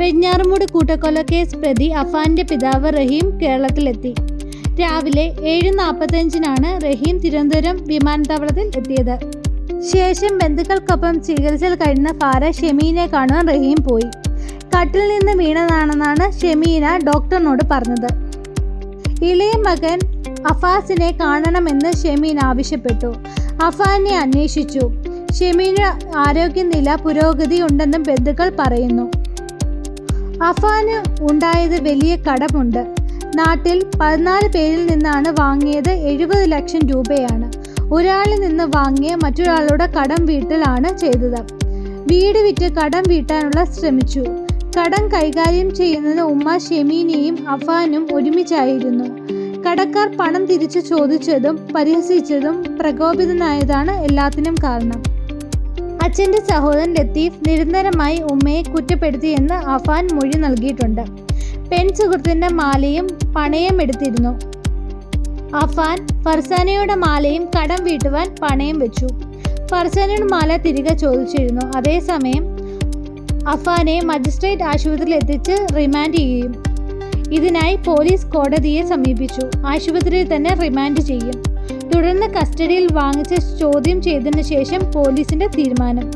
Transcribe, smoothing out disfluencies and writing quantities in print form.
വെഞ്ഞാറമൂട് കൂട്ടക്കൊലക്കേസ് പ്രതി അഫാന്റെ പിതാവ് റഹീം കേരളത്തിലെത്തി. രാവിലെ 7:45 റഹീം തിരുവനന്തപുരം വിമാനത്താവളത്തിൽ എത്തിയത്. ശേഷം ബന്ധുക്കൾക്കൊപ്പം ചികിത്സയിൽ കഴിയുന്ന ഫാര ഷെമീനെ കാണുവാൻ റഹീം പോയി. കട്ടിൽ നിന്ന് വീണതാണെന്നാണ് ഷെമീന ഡോക്ടറിനോട് പറഞ്ഞത്. ഇളയ മകൻ അഫാസിനെ കാണണമെന്ന് ഷെമീൻ ആവശ്യപ്പെട്ടു. അഫാനെ അന്വേഷിച്ചു. ഷെമീന് ആരോഗ്യനില പുരോഗതി ഉണ്ടെന്നും ബന്ധുക്കൾ പറയുന്നു. അഫാന് ഉണ്ടായത് വലിയ കടമുണ്ട്. നാട്ടിൽ 14 പേരിൽ നിന്നാണ് വാങ്ങിയത്. 70 ലക്ഷം രൂപയാണ്. ഒരാളിൽ നിന്ന് വാങ്ങിയ മറ്റൊരാളുടെ കടം വീട്ടലാണ് ചെയ്തത്. വീട് വിറ്റ് കടം വീട്ടാനുള്ള ശ്രമിച്ചു. കടം കൈകാര്യം ചെയ്യുന്നത് ഉമ്മ ഷെമീനയും അഫാനും ഒരുമിച്ചായിരുന്നു. കടക്കാർ പണം തിരിച്ചു ചോദിച്ചതും പരിഹസിച്ചതും പ്രകോപിതനായതാണ് എല്ലാത്തിനും കാരണം. അച്ഛൻ്റെ സഹോദരൻ ലത്തീഫ് നിരന്തരമായി ഉമ്മയെ കുറ്റപ്പെടുത്തിയെന്ന് അഫാൻ മൊഴി നൽകിയിട്ടുണ്ട്. പെൺസുഹൃത്തിൻ്റെ മാലയും പണയം എടുത്തിരുന്നു. അഫാൻ ഫർസാനയുടെ മാലയും കടം വീട്ടുവാൻ പണയം വെച്ചു. ഫർസാനയുടെ മാല തിരികെ ചോദിച്ചിരുന്നു. അതേസമയം അഫാനെ മജിസ്ട്രേറ്റ് ആശുപത്രിയിൽ എത്തിച്ച് റിമാൻഡ് ചെയ്യും. ഇതിനായി പോലീസ് കോടതിയെ സമീപിച്ചു. ആശുപത്രിയിൽ തന്നെ റിമാൻഡ് ചെയ്യും. തുടർന്ന് കസ്റ്റഡിയിൽ വാങ്ങിച്ച് ചോദ്യം ചെയ്തതിനു ശേഷം പോലീസിന്റെ തീരുമാനം.